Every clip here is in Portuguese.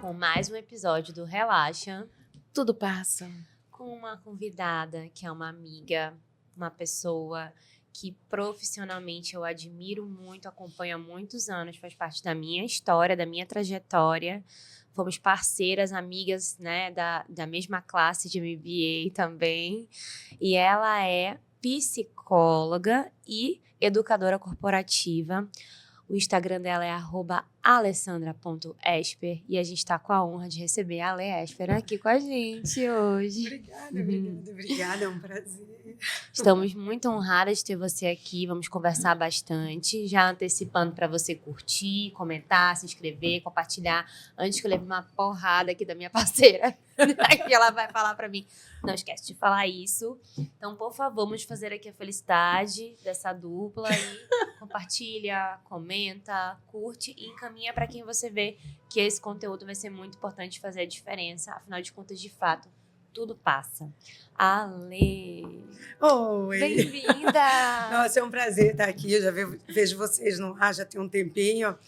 com mais um episódio do Relaxa, Tudo passa. com uma convidada que é uma amiga, uma pessoa que profissionalmente eu admiro muito, acompanho há muitos anos, faz parte da minha história, da minha trajetória. Fomos parceiras, amigas, né, da mesma classe de MBA também. E ela é psicóloga e educadora corporativa. O Instagram dela é @alessandra.esper e a gente está com a honra de receber a Ale Esper aqui com a gente hoje. Obrigada, é um prazer. Estamos muito honradas de ter você aqui, vamos conversar bastante, já antecipando para você curtir, comentar, se inscrever, compartilhar, antes que eu leve uma porrada aqui da minha parceira, que ela vai falar para mim. Não esquece de falar isso. Então, por favor, vamos fazer aqui a felicidade dessa dupla e compartilha, comenta, curte e encaminha para quem você vê que esse conteúdo vai ser muito importante fazer a diferença. Afinal de contas, de fato, tudo passa. Ale! Oi! Bem-vinda! Nossa, é um prazer estar aqui. Eu já vejo vocês no ar já tem um tempinho.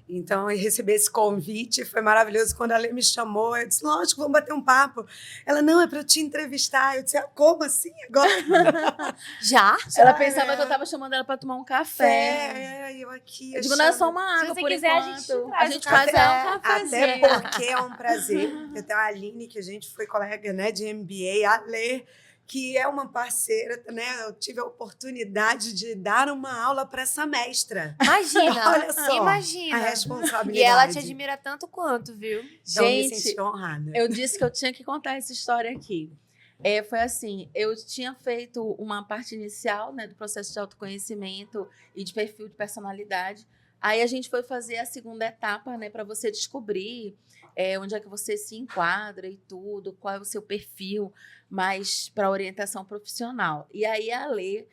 Então, receber esse convite foi maravilhoso. Quando a Lê me chamou, eu disse, lógico, vamos bater um papo. Ela, não, é para eu te entrevistar. Eu disse, como assim agora? Já? Ela pensava que eu tava chamando ela pra tomar um café. Eu aqui. Eu digo, não é só uma água, você por quiser, enquanto. a gente faz café. um cafezinho. Até porque é um prazer. Eu tenho a Aline, que a gente foi colega, né, de MBA, a Lê, que é uma parceira, né? Eu tive a oportunidade de dar uma aula para essa mestra. Imagina! Olha só, Imagina! a responsabilidade. E ela te admira tanto quanto, viu? Então, me Gente, senti honrada. eu disse que eu tinha que contar essa história aqui. Foi assim, eu tinha feito uma parte inicial, né, do processo de autoconhecimento e de perfil de personalidade. Aí a gente foi fazer a segunda etapa, né, para você descobrir onde é que você se enquadra e tudo, qual é o seu perfil, mais para orientação profissional. E aí a Lê,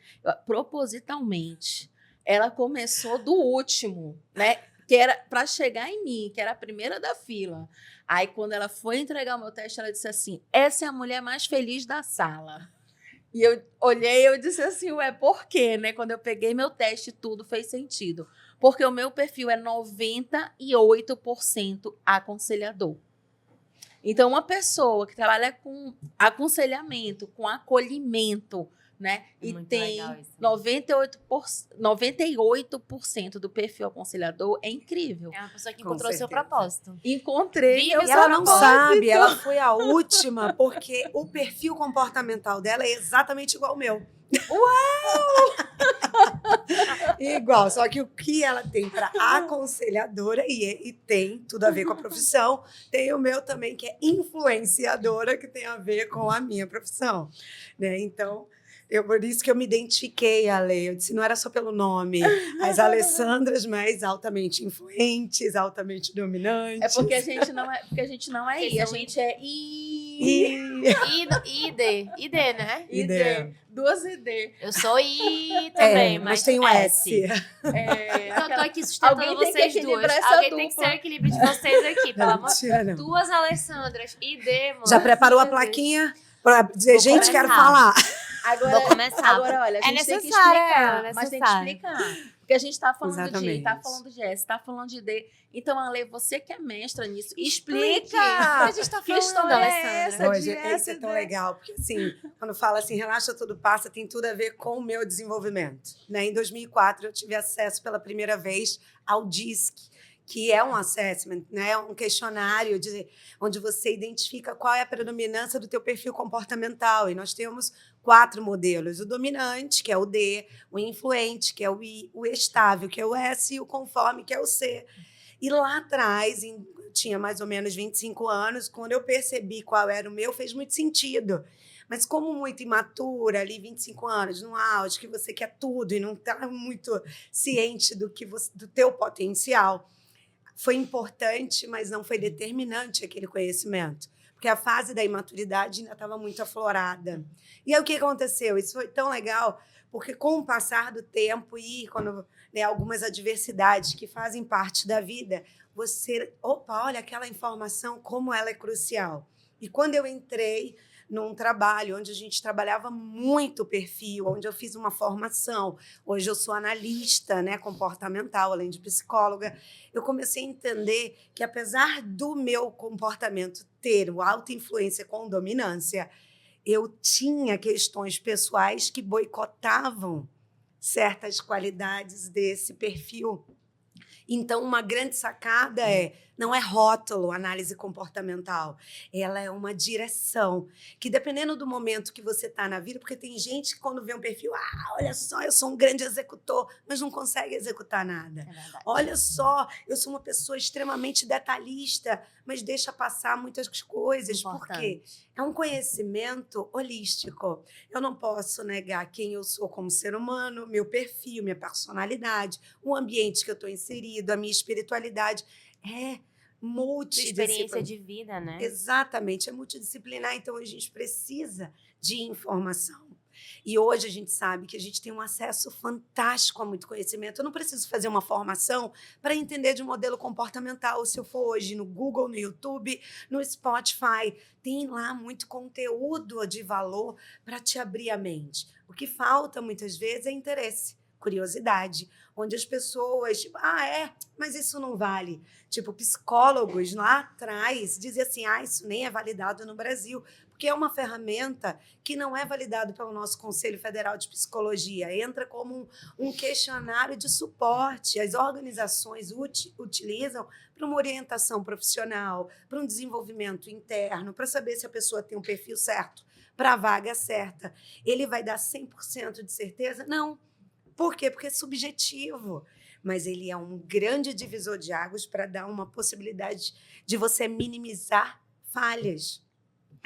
propositalmente, ela começou do último, né, que era para chegar em mim, que era a primeira da fila. Aí, quando ela foi entregar o meu teste, ela disse assim, essa é a mulher mais feliz da sala. E eu olhei e eu disse assim, ué, por quê? Né? Quando eu peguei meu teste, tudo fez sentido. Porque o meu perfil é 98% aconselhador. Então, uma pessoa que trabalha com aconselhamento, com acolhimento, né? E Muito tem legal isso. 98% do perfil aconselhador, é incrível. É uma pessoa que Com encontrou o seu certeza. propósito. Encontrei Vive meu E ela não propósito. sabe, ela foi a última, porque o perfil comportamental dela é exatamente igual ao meu. Igual, só que o que ela tem para aconselhadora, e tem tudo a ver com a profissão, tem o meu também, que é influenciadora, que tem a ver com a minha profissão. Né? Então, por isso que eu me identifiquei, Ale. Eu disse, não era só pelo nome, as Alessandras mais altamente influentes, altamente dominantes. É porque a gente não é, I, a gente é I. ID, né? ID. Duas ID. Eu sou I também, Mas tem o S. Então eu tô aqui sustentando Alguém tem que vocês duas. equilibrar essa Alguém tem que dupla. ser o equilíbrio de vocês aqui, pelo amor. Mentira, não. Duas Alessandras, ID, mano. Já preparou a Meu Deus. plaquinha para dizer, Vou gente, quero começar. falar. Agora, Vou começar. Agora, olha, a É gente tem que necessário, explicar. é Mas tem que necessário. explicar. Porque a gente tá falando de I, Exatamente. tá falando de S, tá falando de D. Então, Ale, você que é mestra nisso, Explique. explica. A gente tá Que falando, história é Alessandra. essa? Hoje, de isso é tão SD. legal, porque assim, quando fala assim, relaxa, tudo passa, tem tudo a ver com o meu desenvolvimento. Né? Em 2004, eu tive acesso pela primeira vez ao DISC, que é um assessment, né? Um questionário onde você identifica qual é a predominância do teu perfil comportamental. E nós temos 4 modelos. O dominante, que é o D, o influente, que é o I, o estável, que é o S, e o conforme, que é o C. E lá atrás, eu tinha mais ou menos 25 anos, quando eu percebi qual era o meu, fez muito sentido. Mas como muito imatura, ali 25 anos, no auge, que você quer tudo e não está muito ciente do teu potencial, foi importante, mas não foi determinante aquele conhecimento. Porque a fase da imaturidade ainda estava muito aflorada. E aí o que aconteceu? Isso foi tão legal, porque com o passar do tempo e quando algumas adversidades que fazem parte da vida, você, olha aquela informação, como ela é crucial. E quando eu entrei num trabalho onde a gente trabalhava muito o perfil, onde eu fiz uma formação. Hoje eu sou analista, né, comportamental, além de psicóloga. Eu comecei a entender que, apesar do meu comportamento ter uma alta influência com dominância, eu tinha questões pessoais que boicotavam certas qualidades desse perfil. Então, uma grande sacada não é rótulo, análise comportamental. Ela é uma direção, que dependendo do momento que você está na vida, porque tem gente que quando vê um perfil, olha só, eu sou um grande executor, mas não consegue executar nada. É verdade. Olha só, eu sou uma pessoa extremamente detalhista, mas deixa passar muitas coisas. Por quê? É um conhecimento holístico. Eu não posso negar quem eu sou como ser humano, meu perfil, minha personalidade, o ambiente que eu estou inserido, a minha espiritualidade. É multidisciplinar. Experiência de vida, né? Exatamente, é multidisciplinar. Então, a gente precisa de informação. E hoje a gente sabe que a gente tem um acesso fantástico a muito conhecimento. Eu não preciso fazer uma formação para entender de modelo comportamental. Se eu for hoje no Google, no YouTube, no Spotify, tem lá muito conteúdo de valor para te abrir a mente. O que falta muitas vezes é interesse, curiosidade, onde as pessoas, tipo, mas isso não vale. Tipo, psicólogos lá atrás diziam assim, isso nem é validado no Brasil, porque é uma ferramenta que não é validada pelo nosso Conselho Federal de Psicologia. Entra como um questionário de suporte. As organizações utilizam para uma orientação profissional, para um desenvolvimento interno, para saber se a pessoa tem um perfil certo para a vaga certa. Ele vai dar 100% de certeza? Não. Por quê? Porque é subjetivo. Mas ele é um grande divisor de águas para dar uma possibilidade de você minimizar falhas.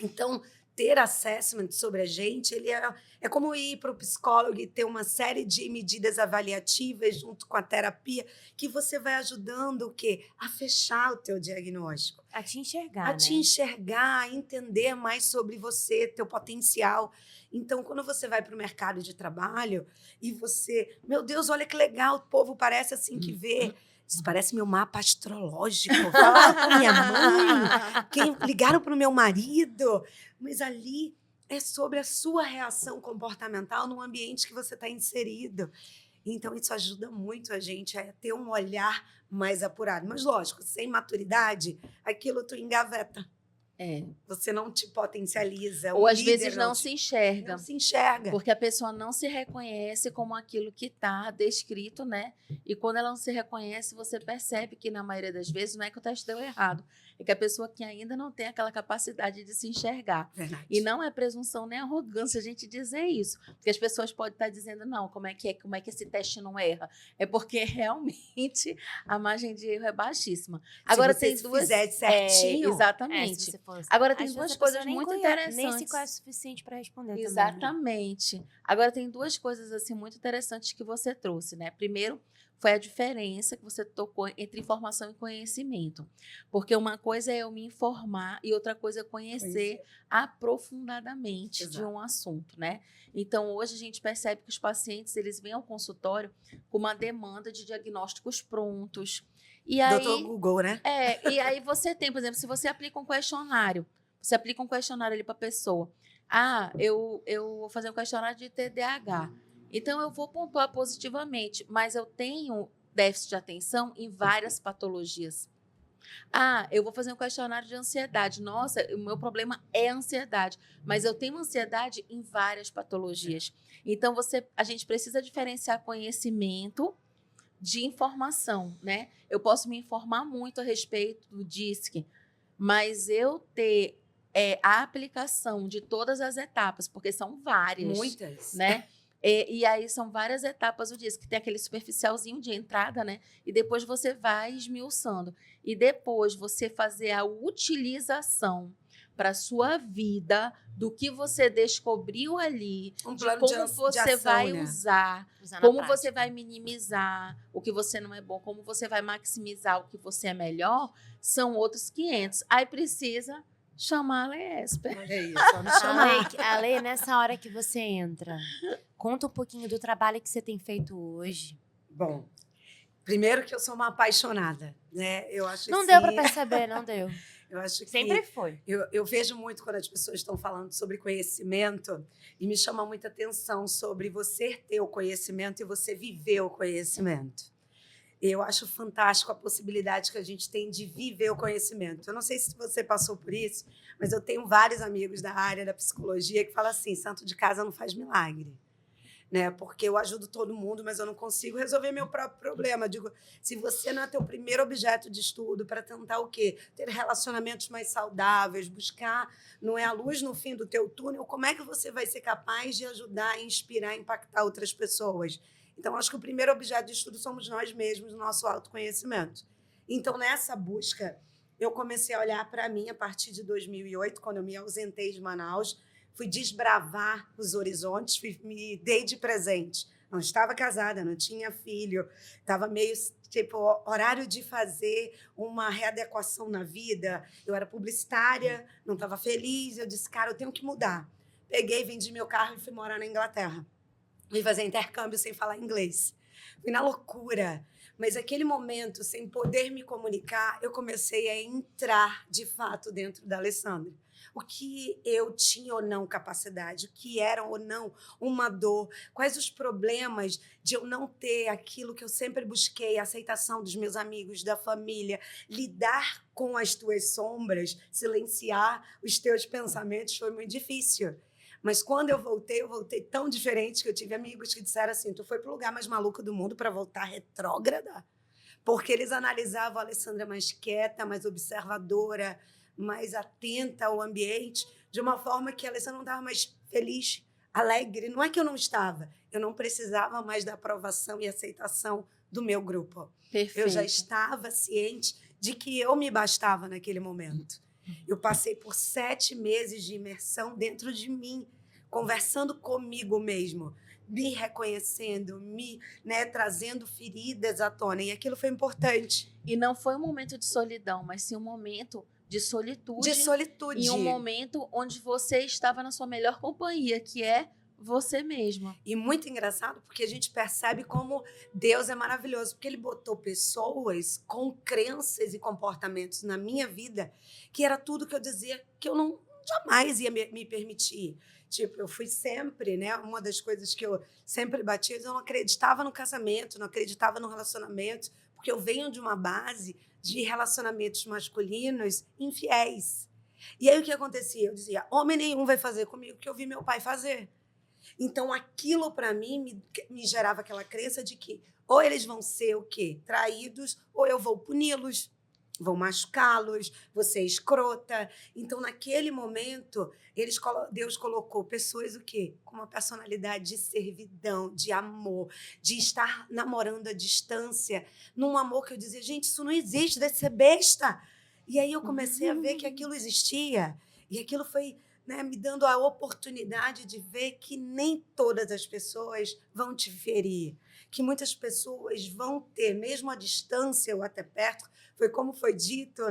Então, ter assessment sobre a gente, ele é como ir para o psicólogo e ter uma série de medidas avaliativas junto com a terapia que você vai ajudando o quê? A fechar o teu diagnóstico. A te enxergar, A te enxergar, a entender mais sobre você, teu potencial. Então, quando você vai para o mercado de trabalho e você... Meu Deus, olha que legal, o povo parece assim que vê... Isso parece meu mapa astrológico. Fala com minha mãe. Ligaram para o meu marido. Mas ali é sobre a sua reação comportamental no ambiente que você está inserido. Então, isso ajuda muito a gente a ter um olhar mais apurado. Mas, lógico, sem maturidade, aquilo tu engaveta. Você não te potencializa. Ou às vezes não se enxerga. Não se enxerga. Porque a pessoa não se reconhece como aquilo que está descrito, né? E quando ela não se reconhece, você percebe que, na maioria das vezes, não é que o teste deu errado. É que a pessoa que ainda não tem aquela capacidade de se enxergar. Verdade. E não é presunção nem arrogância a gente dizer isso. Porque as pessoas podem estar dizendo, não, como é que esse teste não erra? É porque realmente a margem de erro é baixíssima. Agora se tem você duas... fizer certinho... exatamente. Se você fosse. Agora tem Às duas vezes a coisas pessoa nem muito conhece, interessantes. Nem se conhece o suficiente para responder também, né? Exatamente. Agora tem duas coisas assim muito interessantes que você trouxe, né? Primeiro, foi a diferença que você tocou entre informação e conhecimento. Porque uma coisa é eu me informar e outra coisa é conhecer aprofundadamente de um assunto, né? Então, hoje a gente percebe que os pacientes, eles vêm ao consultório com uma demanda de diagnósticos prontos. E aí, Doutor Google, né? E aí você tem, por exemplo, se você aplica um questionário, ali para a pessoa. Eu vou fazer um questionário de TDAH. Então, eu vou pontuar positivamente, mas eu tenho déficit de atenção em várias patologias. Eu vou fazer um questionário de ansiedade. Nossa, o meu problema é ansiedade, mas eu tenho ansiedade em várias patologias. Então, a gente precisa diferenciar conhecimento de informação, né? Eu posso me informar muito a respeito do DISC, mas eu ter a aplicação de todas as etapas, porque são várias. Muitas. Né? E aí são várias etapas do DISC, que tem aquele superficialzinho de entrada, né? E depois você vai esmiuçando. E depois você fazer a utilização para a sua vida do que você descobriu ali, de como você vai usar como você vai minimizar o que você não é bom, como você vai maximizar o que você é melhor, são outros 500. Aí precisa chamar a Lei Esper. É isso, só me chamar. A Lei, nessa hora que você entra, conta um pouquinho do trabalho que você tem feito hoje. Bom, primeiro que eu sou uma apaixonada, né? Eu acho Não assim, deu para perceber, não deu. Eu acho que Sempre foi. eu vejo muito quando as pessoas estão falando sobre conhecimento e me chama muita atenção sobre você ter o conhecimento e você viver o conhecimento. Eu acho fantástico a possibilidade que a gente tem de viver o conhecimento. Eu não sei se você passou por isso, mas eu tenho vários amigos da área da psicologia que falam assim, santo de casa não faz milagre. Né? Porque eu ajudo todo mundo, mas eu não consigo resolver meu próprio problema. Eu digo, se você não é teu primeiro objeto de estudo para tentar o quê? Ter relacionamentos mais saudáveis, buscar, não é a luz no fim do teu túnel, como é que você vai ser capaz de ajudar, inspirar, impactar outras pessoas? Então, acho que o primeiro objeto de estudo somos nós mesmos, o nosso autoconhecimento. Então, nessa busca, eu comecei a olhar para mim a partir de 2008, quando eu me ausentei de Manaus, fui desbravar os horizontes, me dei de presente. Não estava casada, não tinha filho, estava meio tipo horário de fazer uma readequação na vida. Eu era publicitária, não estava feliz, eu disse, cara, eu tenho que mudar. Peguei, vendi meu carro e fui morar na Inglaterra. Fui fazer intercâmbio sem falar inglês. Fui na loucura. Mas aquele momento, sem poder me comunicar, eu comecei a entrar, de fato, dentro da Alessandra. O que eu tinha ou não capacidade, o que era ou não uma dor, quais os problemas de eu não ter aquilo que eu sempre busquei, a aceitação dos meus amigos, da família, lidar com as tuas sombras, silenciar os teus pensamentos foi muito difícil. Mas quando eu voltei tão diferente que eu tive amigos que disseram assim, tu foi pro lugar mais maluco do mundo para voltar retrógrada? Porque eles analisavam a Alessandra mais quieta, mais observadora, mais atenta ao ambiente, de uma forma que a Alessandra não estava mais feliz, alegre. Não é que eu não estava, eu não precisava mais da aprovação e aceitação do meu grupo. Perfeito. Eu já estava ciente de que eu me bastava naquele momento. Eu passei por 7 meses de imersão dentro de mim, conversando comigo mesmo, me reconhecendo, trazendo feridas à tona. E aquilo foi importante. E não foi um momento de solidão, mas sim um momento de solitude. De solitude. E um momento onde você estava na sua melhor companhia, que é você mesma. E muito engraçado, porque a gente percebe como Deus é maravilhoso, porque Ele botou pessoas com crenças e comportamentos na minha vida, que era tudo que eu dizia que eu não jamais ia me permitir. Tipo, eu fui sempre, uma das coisas que eu sempre bati, eu não acreditava no casamento, não acreditava no relacionamento, porque eu venho de uma base de relacionamentos masculinos infiéis. E aí o que acontecia? Eu dizia, homem nenhum vai fazer comigo o que eu vi meu pai fazer. Então, aquilo, para mim, me gerava aquela crença de que ou eles vão ser o quê? Traídos, ou eu vou puni-los, vou machucá-los, vou ser escrota. Então, naquele momento, Deus colocou pessoas o quê? Com uma personalidade de servidão, de amor, de estar namorando à distância, num amor que eu dizia, gente, isso não existe, deve ser besta. E aí eu comecei a ver que aquilo existia. E aquilo foi... me dando a oportunidade de ver que nem todas as pessoas vão te ferir, que muitas pessoas vão ter, mesmo à distância ou até perto, foi como foi dito,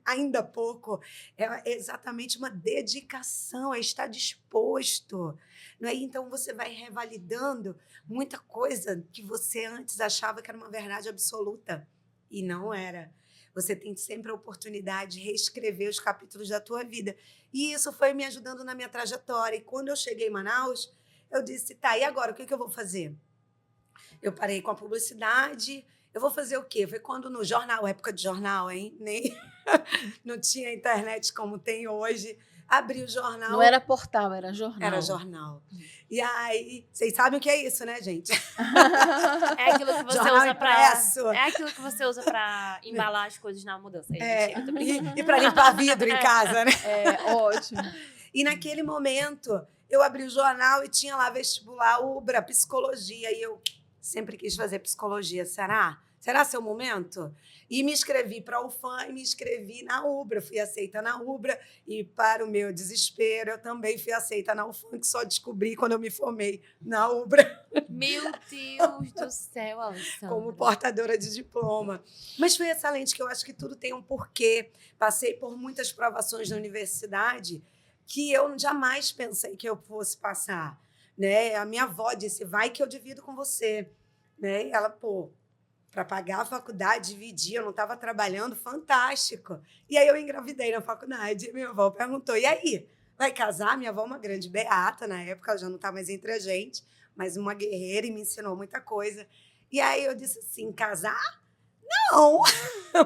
ainda há pouco, é exatamente uma dedicação, é estar disposto. Então, você vai revalidando muita coisa que você antes achava que era uma verdade absoluta, e não era. Você tem sempre a oportunidade de reescrever os capítulos da tua vida. E isso foi me ajudando na minha trajetória. E quando eu cheguei em Manaus, eu disse, tá, e agora? O que eu vou fazer? Eu parei com a publicidade. Eu vou fazer o quê? Foi quando no jornal, época de jornal, hein? Nem não tinha internet como tem hoje. Abri o jornal. Não era portal, era jornal. Era jornal. E aí, vocês sabem o que é isso, né, gente? É aquilo que você Jornal usa impresso. É aquilo que você usa para embalar as coisas na mudança. E para limpar vidro em casa, né? É, ótimo. E naquele momento, eu abri o jornal e tinha lá vestibular, UBRA, psicologia. E eu sempre quis fazer psicologia. Será? Será seu momento? E me inscrevi para a UFAM e me inscrevi na UBRA. Fui aceita na UBRA e, para o meu desespero, eu também fui aceita na UFAM, que só descobri quando eu me formei na UBRA. Meu Deus do céu, Alessandra. Como portadora de diploma. Mas foi excelente, que eu acho que tudo tem um porquê. Passei por muitas provações na universidade que eu jamais pensei que eu fosse passar. A minha avó disse, vai que eu divido com você. E ela, para pagar a faculdade, dividir, eu não estava trabalhando, fantástico. E aí eu engravidei na faculdade, e minha avó perguntou, e aí, vai casar? Minha avó é uma grande beata, na época, ela já não está mais entre a gente, mas uma guerreira e me ensinou muita coisa. E aí eu disse assim, casar? Não!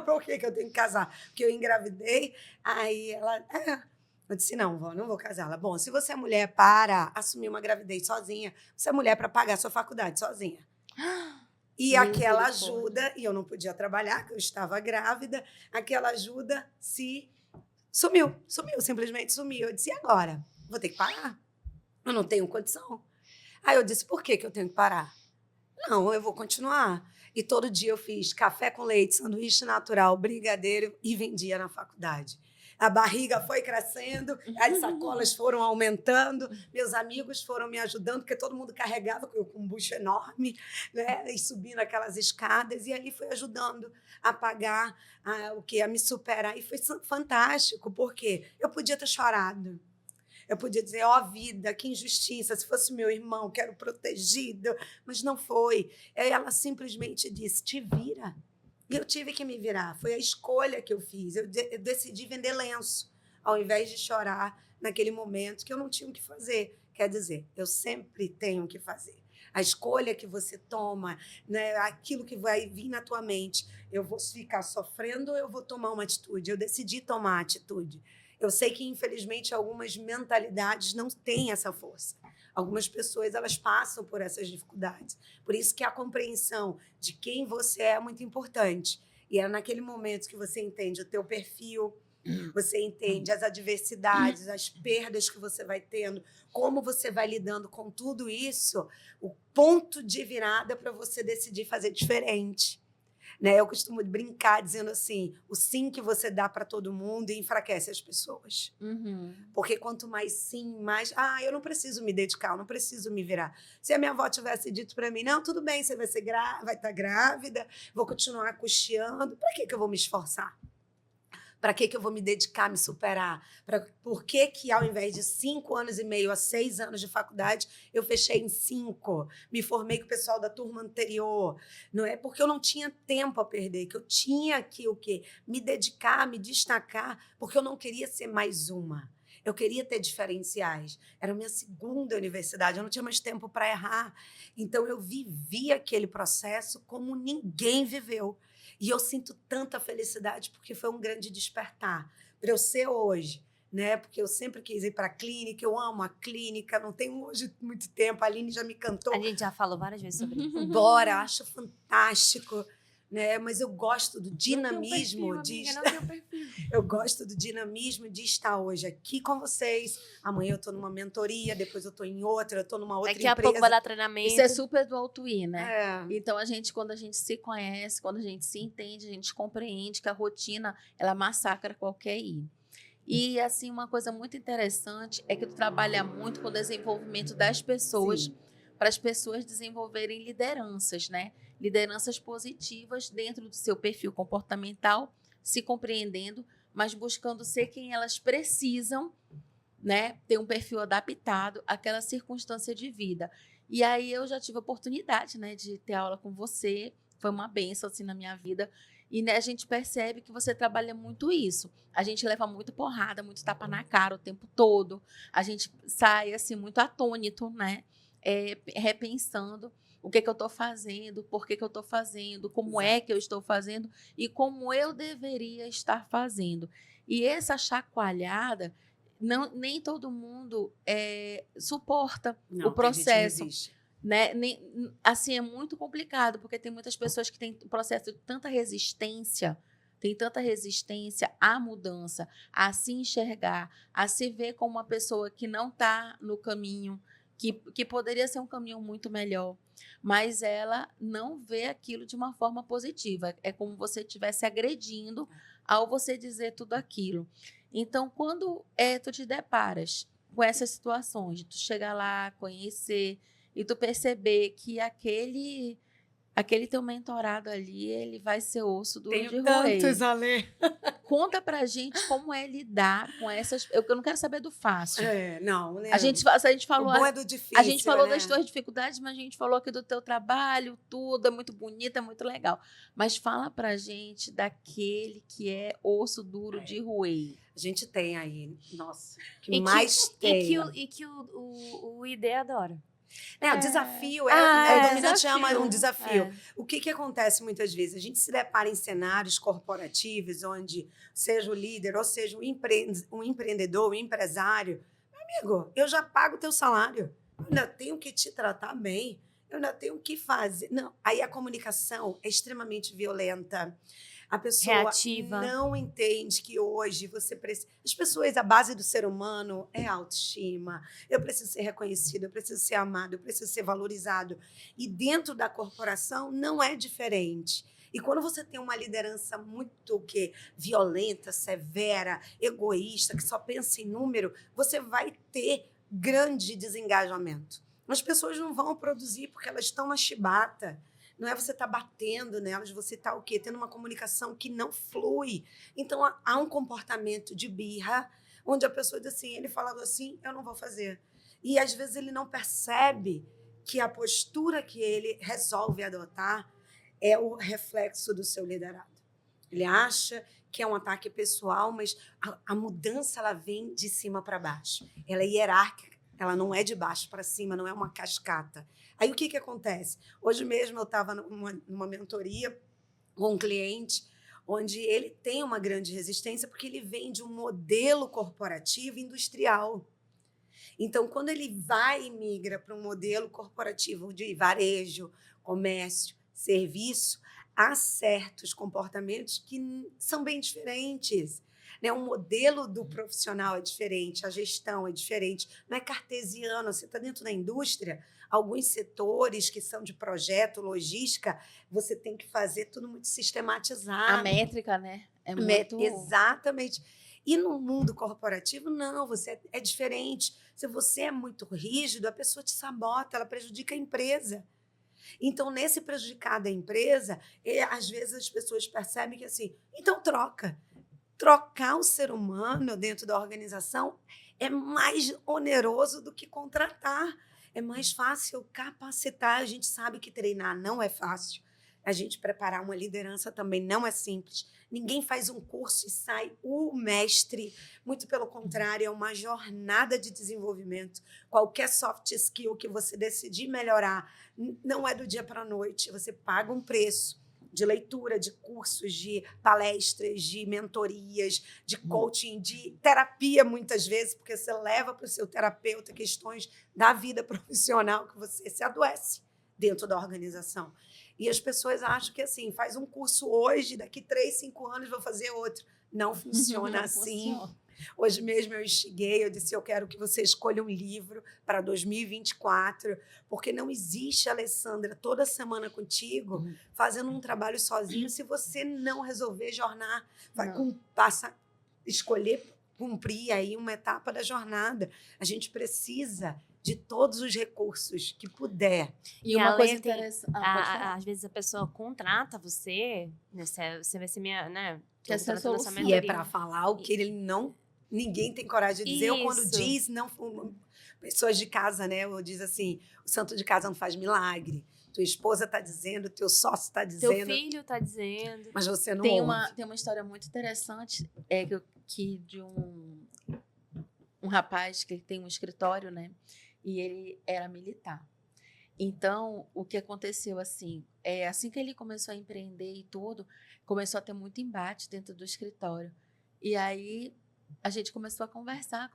Por que eu tenho que casar? Porque eu engravidei, aí ela... Eu disse, não, vó, não vou casar. Ela, bom, se você é mulher para assumir uma gravidez sozinha, você é mulher para pagar a sua faculdade sozinha. E aquela ajuda, e eu não podia trabalhar, porque eu estava grávida, aquela ajuda sumiu, simplesmente sumiu. Eu disse, e agora? Vou ter que parar? Eu não tenho condição. Aí eu disse, por que eu tenho que parar? Não, eu vou continuar. E todo dia eu fiz café com leite, sanduíche natural, brigadeiro e vendia na faculdade. A barriga foi crescendo, as sacolas foram aumentando, meus amigos foram me ajudando, porque todo mundo carregava, eu com um bucho enorme, né? E subindo aquelas escadas, e ali foi ajudando a pagar, a me superar. E foi fantástico, porque eu podia ter chorado. Eu podia dizer, ó, vida, que injustiça, se fosse meu irmão, que era o protegido, mas não foi. Ela simplesmente disse, te vira. E eu tive que me virar. Foi a escolha que eu fiz. Eu decidi vender lenço, ao invés de chorar naquele momento que eu não tinha o que fazer. Quer dizer, eu sempre tenho o que fazer. A escolha que você toma, né, aquilo que vai vir na tua mente, eu vou ficar sofrendo ou eu vou tomar uma atitude? Eu decidi tomar atitude. Eu sei que, infelizmente, algumas mentalidades não têm essa força. Algumas pessoas, elas passam por essas dificuldades. Por isso que a compreensão de quem você é muito importante. E é naquele momento que você entende o teu perfil, você entende as adversidades, as perdas que você vai tendo, como você vai lidando com tudo isso, o ponto de virada para você decidir fazer diferente. Né? Eu costumo brincar dizendo assim, o sim que você dá para todo mundo enfraquece as pessoas. Porque quanto mais sim, mais... eu não preciso me dedicar, eu não preciso me virar. Se a minha avó tivesse dito para mim, não, tudo bem, você vai estar grávida, vou continuar custeando, para que eu vou me esforçar? Para que eu vou me dedicar, me superar? Por que, ao invés de 5 anos e meio a 6 anos de faculdade, eu fechei em 5? Me formei com o pessoal da turma anterior. Não é porque eu não tinha tempo a perder, que eu tinha que o quê? Me dedicar, me destacar, porque eu não queria ser mais uma. Eu queria ter diferenciais. Era a minha segunda universidade, eu não tinha mais tempo para errar. Então, eu vivi aquele processo como ninguém viveu. E eu sinto tanta felicidade porque foi um grande despertar para eu ser hoje, né? Porque eu sempre quis ir para a clínica, eu amo a clínica, não tenho hoje muito tempo, a Aline já me cantou. A gente já falou várias vezes sobre isso. Bora, acho fantástico, né? Mas eu gosto do dinamismo. Não tenho perfil. Eu gosto do dinamismo de estar hoje aqui com vocês. Amanhã eu estou numa mentoria, depois eu estou em outra, eu estou numa outra empresa. Daqui a pouco vai dar treinamento. Isso é super do Altuí, né? É. Então, quando a gente se conhece, quando a gente se entende, a gente compreende que a rotina, ela massacra qualquer ir. E, assim, uma coisa muito interessante é que tu trabalha muito com o desenvolvimento das pessoas, para as pessoas desenvolverem lideranças, né? Lideranças positivas dentro do seu perfil comportamental, se compreendendo, mas buscando ser quem elas precisam, né? Ter um perfil adaptado àquela circunstância de vida. E aí eu já tive a oportunidade, né, de ter aula com você, foi uma bênção assim na minha vida. E, né, a gente percebe que você trabalha muito isso. A gente leva muito porrada, muito tapa na cara o tempo todo. A gente sai assim muito atônito, né? Repensando o que eu estou fazendo, por que eu estou fazendo, como é que eu estou fazendo e como eu deveria estar fazendo. E essa chacoalhada, nem todo mundo suporta o processo. Né? Assim, é muito complicado, porque tem muitas pessoas que têm um processo de tanta resistência, tem tanta resistência à mudança, a se enxergar, a se ver como uma pessoa que não está no caminho, que poderia ser um caminho muito melhor, mas ela não vê aquilo de uma forma positiva. É como você estivesse agredindo ao você dizer tudo aquilo. Então, quando tu te deparas com essas situações, de tu chegar lá, conhecer, e tu perceber que aquele teu mentorado ali, ele vai ser osso duro de Tenho roer. tantos a ler. Conta pra gente como é lidar com essas... Eu não quero saber do fácil. Não, né? A gente falou... O bom é do difícil, A gente falou né? das tuas dificuldades, mas a gente falou aqui do teu trabalho, tudo é muito bonito, é muito legal. Mas fala pra gente daquele que é osso duro de roer. A gente tem aí, nossa, o que E mais tem. E que o ID adora. O desafio Ah, o dominante desafio. chama um desafio. O que acontece muitas vezes? A gente se depara em cenários corporativos onde seja o líder ou seja um empreendedor, um empresário. Meu amigo, eu já pago o teu salário. Eu ainda tenho que te tratar bem. Eu ainda tenho que fazer. Não, aí a comunicação é extremamente violenta. A pessoa Reativa. não entende que hoje você precisa... As pessoas, a base do ser humano é a autoestima. Eu preciso ser reconhecido, eu preciso ser amado, eu preciso ser valorizado. E dentro da corporação não é diferente. E quando você tem uma liderança muito violenta, severa, egoísta, que só pensa em número, você vai ter grande desengajamento. As pessoas não vão produzir porque elas estão na chibata. Não é você estar batendo nelas, você está o quê? Tendo uma comunicação que não flui. Então, há um comportamento de birra, onde a pessoa diz assim, ele fala assim, eu não vou fazer. E, às vezes, ele não percebe que a postura que ele resolve adotar é o reflexo do seu liderado. Ele acha que é um ataque pessoal, mas a mudança ela vem de cima para baixo. Ela é hierárquica, ela não é de baixo para cima, não é uma cascata. Aí o que acontece? Hoje mesmo eu estava numa mentoria com um cliente onde ele tem uma grande resistência porque ele vem de um modelo corporativo industrial. Então, quando ele vai e migra para um modelo corporativo de varejo, comércio, serviço, há certos comportamentos que são bem diferentes. O modelo do profissional é diferente, a gestão é diferente, não é cartesiano. Você está dentro da indústria, alguns setores que são de projeto, logística, você tem que fazer tudo muito sistematizado. A métrica, né? É muito... Exatamente. E no mundo corporativo, não, você é diferente. Se você é muito rígido, a pessoa te sabota, ela prejudica a empresa. Então, nesse prejudicar da empresa, às vezes as pessoas percebem que assim, então troca. Trocar o ser humano dentro da organização é mais oneroso do que contratar. É mais fácil capacitar. A gente sabe que treinar não é fácil. A gente preparar uma liderança também não é simples. Ninguém faz um curso e sai o mestre. Muito pelo contrário, é uma jornada de desenvolvimento. Qualquer soft skill que você decidir melhorar não é do dia para a noite. Você paga um preço de leitura, de cursos, de palestras, de mentorias, de coaching, de terapia, muitas vezes, porque você leva para o seu terapeuta questões da vida profissional que você se adoece dentro da organização. E as pessoas acham que, assim, faz um curso hoje, daqui 3, 5 anos vou fazer outro. Não funciona assim. Funciona. Hoje mesmo eu instiguei, eu disse, eu quero que você escolha um livro para 2024, porque não existe, Alessandra, toda semana contigo, fazendo um trabalho sozinho, se você não resolver jornar, escolher, cumprir aí uma etapa da jornada. A gente precisa de todos os recursos que puder. E uma coisa interessante, às vezes a pessoa contrata você, né, você vai ser minha, né? E é para falar o que ele não... Ninguém tem coragem de dizer. Ou quando diz, não... Pessoas de casa, né? Ou diz assim, o santo de casa não faz milagre. Tua esposa está dizendo, teu sócio está dizendo. Teu filho está dizendo. Mas você não tem ouve. Tem uma história muito interessante que de um rapaz que tem um escritório, né? E ele era militar. Então, o que aconteceu assim que ele começou a empreender e tudo, começou a ter muito embate dentro do escritório. E aí a gente começou a conversar,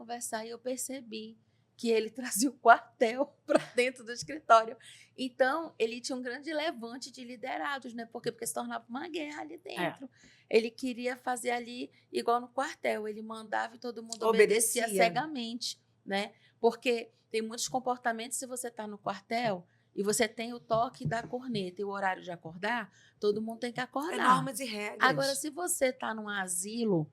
e eu percebi que ele trazia o quartel para dentro do escritório. Então, ele tinha um grande levante de liderados, né? Porque se tornava uma guerra ali dentro. Ele queria fazer ali igual no quartel, ele mandava e todo mundo obedecia cegamente, né? Porque tem muitos comportamentos, se você está no quartel e você tem o toque da corneta e o horário de acordar, todo mundo tem que acordar. Normas e regras. Agora, se você está num asilo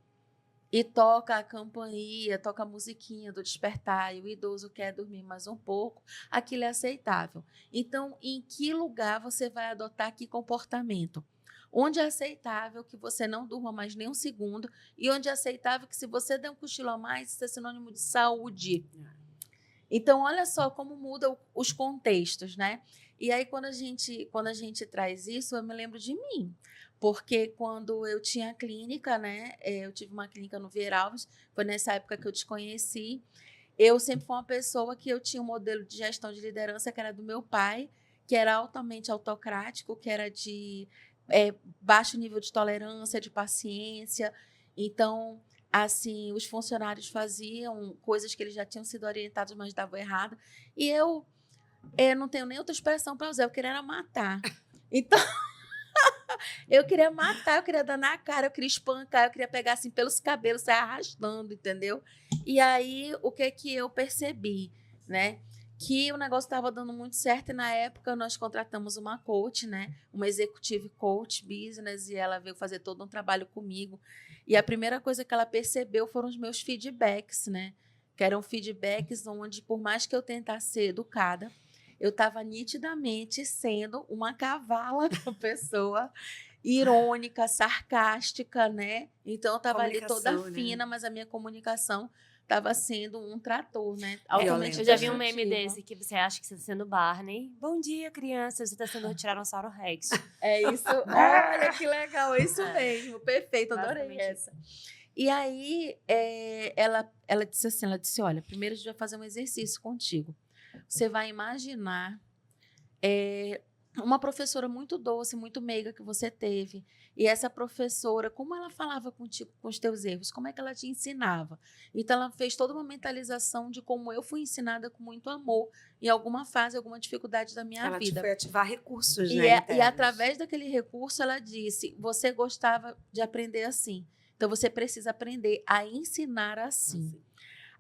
e toca a campainha, toca a musiquinha do despertar, e o idoso quer dormir mais um pouco, aquilo é aceitável. Então, em que lugar você vai adotar que comportamento? Onde é aceitável que você não durma mais nem um segundo e onde é aceitável que se você der um cochilo a mais, isso é sinônimo de saúde. Então, olha só como mudam os contextos, né? E aí, quando a gente traz isso, eu me lembro de mim. Porque quando eu tinha clínica, né? Eu tive uma clínica no Vieira Alves, foi nessa época que eu te conheci. Eu sempre fui uma pessoa que eu tinha um modelo de gestão de liderança que era do meu pai, que era altamente autocrático, que era de baixo nível de tolerância, de paciência. Então, assim, os funcionários faziam coisas que eles já tinham sido orientados, mas davam errado. E eu não tenho nem outra expressão para usar, eu queria era matar. Então, eu queria matar, eu queria dar na cara, eu queria espancar, eu queria pegar assim pelos cabelos, sair arrastando, entendeu? E aí, o que eu percebi, né? Que o negócio estava dando muito certo e na época nós contratamos uma coach, né? Uma executive coach business e ela veio fazer todo um trabalho comigo. E a primeira coisa que ela percebeu foram os meus feedbacks, né? Que eram feedbacks onde, por mais que eu tentasse ser educada, eu estava nitidamente sendo uma cavala com a pessoa, irônica, sarcástica, né? Então, eu estava ali toda fina, né? Mas a minha comunicação estava sendo um trator, né? Altamente. Eu já vi um meme desse, que você acha que você está sendo Barney. Bom dia, criança, você está sendo o Tiranossauro Rex. É isso. Olha que legal, é isso mesmo. Perfeito, adorei essa. E aí, ela disse assim, olha, primeiro a gente vai fazer um exercício contigo. Você vai imaginar uma professora muito doce, muito meiga que você teve. E essa professora, como ela falava contigo com os teus erros? Como é que ela te ensinava? Então, ela fez toda uma mentalização de como eu fui ensinada com muito amor em alguma fase, alguma dificuldade da minha vida. Ela foi ativar recursos, né? E através daquele recurso, ela disse, você gostava de aprender assim. Então, você precisa aprender a ensinar assim.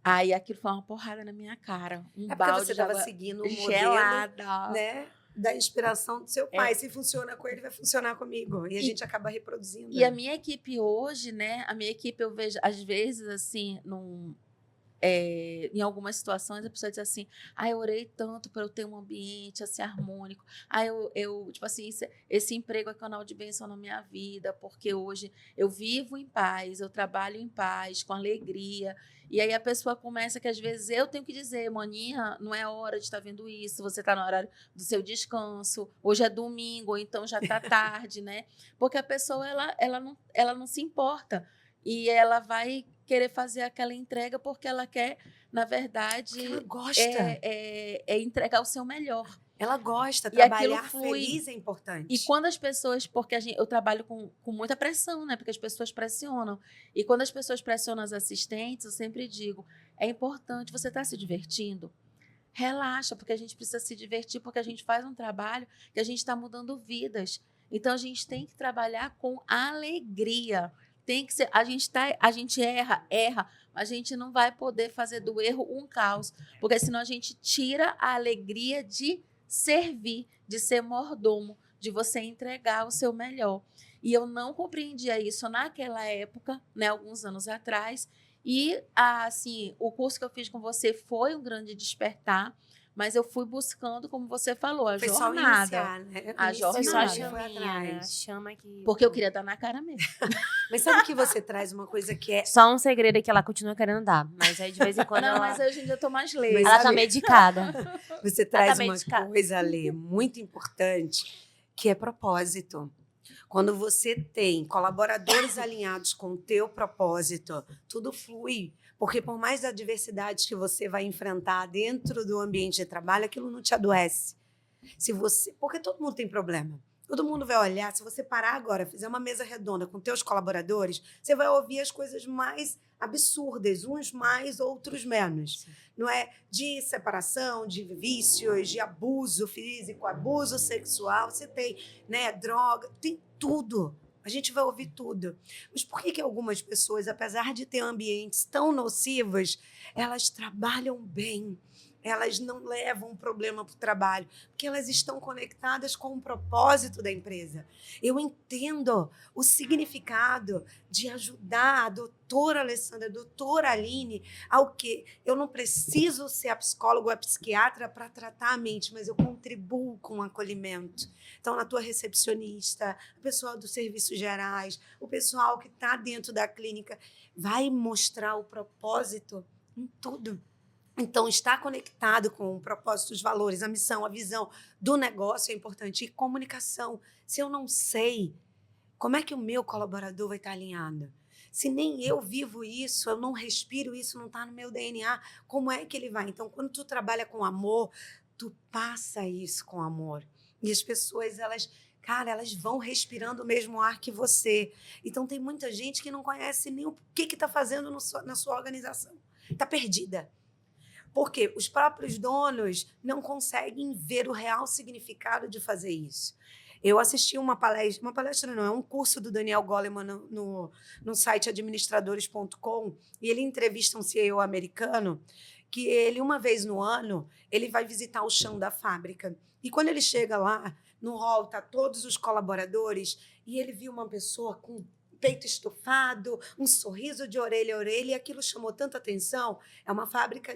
Aí aquilo foi uma porrada na minha cara. Balde você estava seguindo o gelada, modelo, né, da inspiração do seu pai. Se funciona com ele, vai funcionar comigo. E a gente acaba reproduzindo. E a minha equipe hoje, né? A minha equipe eu vejo, às vezes, assim, em algumas situações, a pessoa diz assim, eu orei tanto para eu ter um ambiente assim harmônico. Eu tipo assim, esse emprego é canal de bênção na minha vida, porque hoje eu vivo em paz, eu trabalho em paz, com alegria. E aí a pessoa começa que às vezes eu tenho que dizer, maninha, não é hora de estar vendo isso, você está no horário do seu descanso, hoje é domingo, ou então já está tarde, né? Porque a pessoa, ela não se importa. E ela vai querer fazer aquela entrega porque ela quer, na verdade, ela gosta. Entregar o seu melhor. Ela gosta, trabalhar feliz é importante. E quando as pessoas, porque eu trabalho com muita pressão, né? Porque as pessoas pressionam. E quando as pessoas pressionam as assistentes, eu sempre digo, é importante, você está se divertindo? Relaxa, porque a gente precisa se divertir, porque a gente faz um trabalho que a gente está mudando vidas. Então, a gente tem que trabalhar com alegria. Tem que ser, a gente erra, mas a gente não vai poder fazer do erro um caos, porque senão a gente tira a alegria de servir, de ser mordomo, de você entregar o seu melhor. E eu não compreendia isso naquela época, né, alguns anos atrás, e assim, o curso que eu fiz com você foi um grande despertar, mas eu fui buscando, como você falou, a jornada. Foi só iniciar, né? A jornada. Foi só a chaminha, né? Chama que... Porque eu queria dar na cara mesmo. Mas sabe que você traz uma coisa que é... Só um segredo que ela continua querendo dar. Mas aí, de vez em quando, não, mas hoje em dia eu tô mais leiga. Ela tá medicada. Você traz uma coisa, Lê, muito importante, que é propósito. Quando você tem colaboradores alinhados com o teu propósito, tudo flui. Porque por mais adversidades que você vai enfrentar dentro do ambiente de trabalho, aquilo não te adoece. Porque todo mundo tem problema. Todo mundo vai olhar. Se você parar agora, fizer uma mesa redonda com teus colaboradores, você vai ouvir as coisas mais absurdas, uns mais, outros menos. Sim. Não é? De separação, de vícios, de abuso físico, abuso sexual. Você tem, né, droga, tem tudo. A gente vai ouvir tudo. Mas por que algumas pessoas, apesar de ter ambientes tão nocivos, elas trabalham bem, elas não levam o problema para o trabalho, porque elas estão conectadas com o propósito da empresa. Eu entendo o significado de ajudar a doutora Alessandra, a doutora Aline, ao quê? Eu não preciso ser a psicóloga ou a psiquiatra para tratar a mente, mas eu contribuo com o acolhimento. Então, na tua recepcionista, o pessoal dos serviços gerais, o pessoal que está dentro da clínica, vai mostrar o propósito em tudo. Então, estar conectado com o propósito, os valores, a missão, a visão do negócio é importante. E comunicação. Se eu não sei, como é que o meu colaborador vai estar alinhado? Se nem eu vivo isso, eu não respiro isso, não está no meu DNA, como é que ele vai? Então, quando tu trabalha com amor, tu passa isso com amor. E as pessoas, elas vão respirando o mesmo ar que você. Então, tem muita gente que não conhece nem o que está fazendo na sua organização. Está perdida. Porque os próprios donos não conseguem ver o real significado de fazer isso. Eu assisti uma palestra não, é um curso do Daniel Goleman no site administradores.com, e ele entrevista um CEO americano que ele, uma vez no ano, ele vai visitar o chão da fábrica. E quando ele chega lá, no hall, tá todos os colaboradores, e ele viu uma pessoa com peito estufado, um sorriso de orelha a orelha, e aquilo chamou tanta atenção. É uma fábrica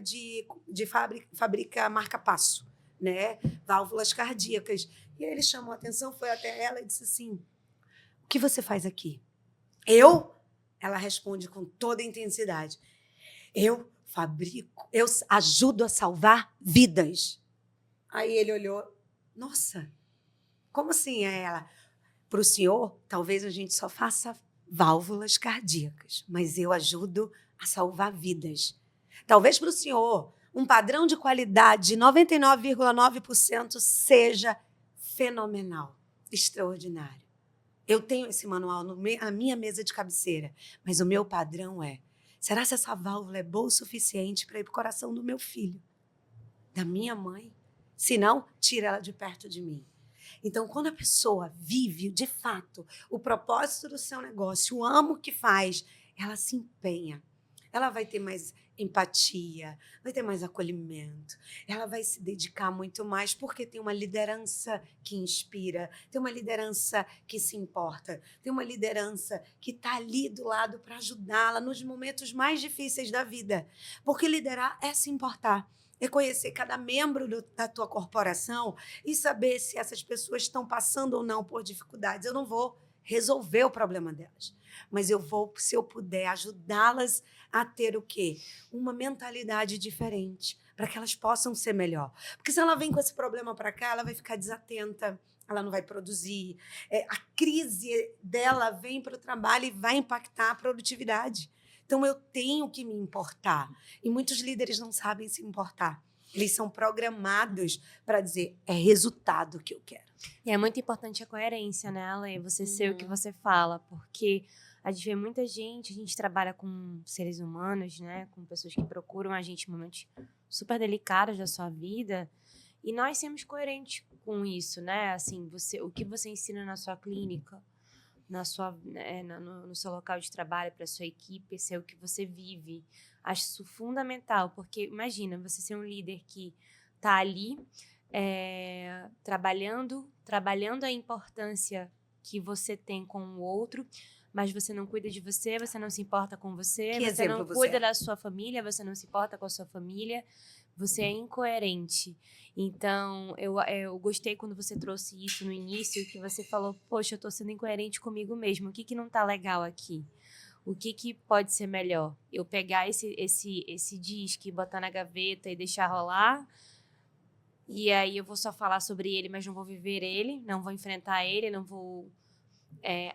fabrica marca-passo, né? Válvulas cardíacas. E aí ele chamou a atenção, foi até ela e disse assim, o que você faz aqui? Eu? Ela responde com toda a intensidade. Eu ajudo a salvar vidas. Aí ele olhou, nossa, como assim? É ela? Para o senhor, talvez a gente só faça válvulas cardíacas, mas eu ajudo a salvar vidas. Talvez para o senhor, um padrão de qualidade de 99,9% seja fenomenal, extraordinário. Eu tenho esse manual na minha mesa de cabeceira, mas o meu padrão é, será que essa válvula é boa o suficiente para ir para o coração do meu filho, da minha mãe? Se não, tira ela de perto de mim. Então, quando a pessoa vive, de fato, o propósito do seu negócio, ama o que faz, ela se empenha. Ela vai ter mais empatia, vai ter mais acolhimento. Ela vai se dedicar muito mais porque tem uma liderança que inspira, tem uma liderança que se importa, tem uma liderança que está ali do lado para ajudá-la nos momentos mais difíceis da vida. Porque liderar é se importar. É conhecer cada membro da tua corporação e saber se essas pessoas estão passando ou não por dificuldades. Eu não vou resolver o problema delas, mas eu vou, se eu puder, ajudá-las a ter o quê? Uma mentalidade diferente, para que elas possam ser melhor. Porque se ela vem com esse problema para cá, ela vai ficar desatenta, ela não vai produzir. A crise dela vem para o trabalho e vai impactar a produtividade. Então, eu tenho que me importar. E muitos líderes não sabem se importar. Eles são programados para dizer, é resultado que eu quero. E é muito importante a coerência, né, Ale? Você ser o que você fala, porque a gente vê muita gente, a gente trabalha com seres humanos, né, com pessoas que procuram a gente em momentos super delicados da sua vida, e nós somos coerentes com isso, né? Assim, o que você ensina na sua clínica, no seu local de trabalho, para a sua equipe, ser o que você vive. Acho isso fundamental, porque imagina, você ser um líder que está ali trabalhando a importância que você tem com o outro, mas você não cuida de você, você não se importa com você, você não cuida da sua família, você não se importa com a sua família, você é incoerente. Então, eu gostei quando você trouxe isso no início, que você falou, poxa, eu tô sendo incoerente comigo mesmo, o que não tá legal aqui? O que pode ser melhor? Eu pegar esse disco e botar na gaveta e deixar rolar, e aí eu vou só falar sobre ele, mas não vou viver ele, não vou enfrentar ele, não vou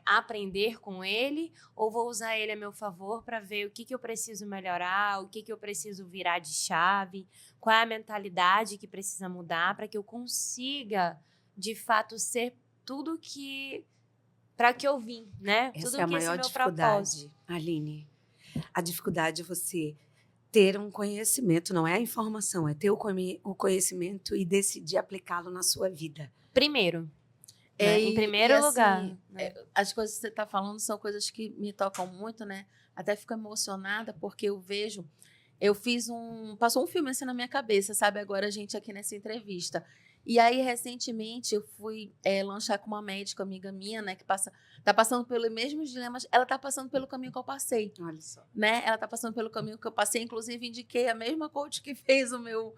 aprender com ele, ou vou usar ele a meu favor para ver o que eu preciso melhorar, o que eu preciso virar de chave, qual é a mentalidade que precisa mudar para que eu consiga, de fato, ser tudo para que eu vim, né? Essa tudo é a que maior esse meu dificuldade, propósito. Aline. A dificuldade é você ter um conhecimento, não é a informação, é ter o conhecimento e decidir aplicá-lo na sua vida. Primeiro. Né? Em primeiro lugar. Assim, as coisas que você está falando são coisas que me tocam muito, né? Até fico emocionada porque eu vejo Passou um filme assim na minha cabeça, sabe? Agora a gente aqui nessa entrevista. E aí, recentemente, eu fui lanchar com uma médica, amiga minha, né? Que tá passando pelos mesmos dilemas. Ela tá passando pelo caminho que eu passei. Olha só. Né? Ela tá passando pelo caminho que eu passei. Inclusive, indiquei a mesma coach que fez o meu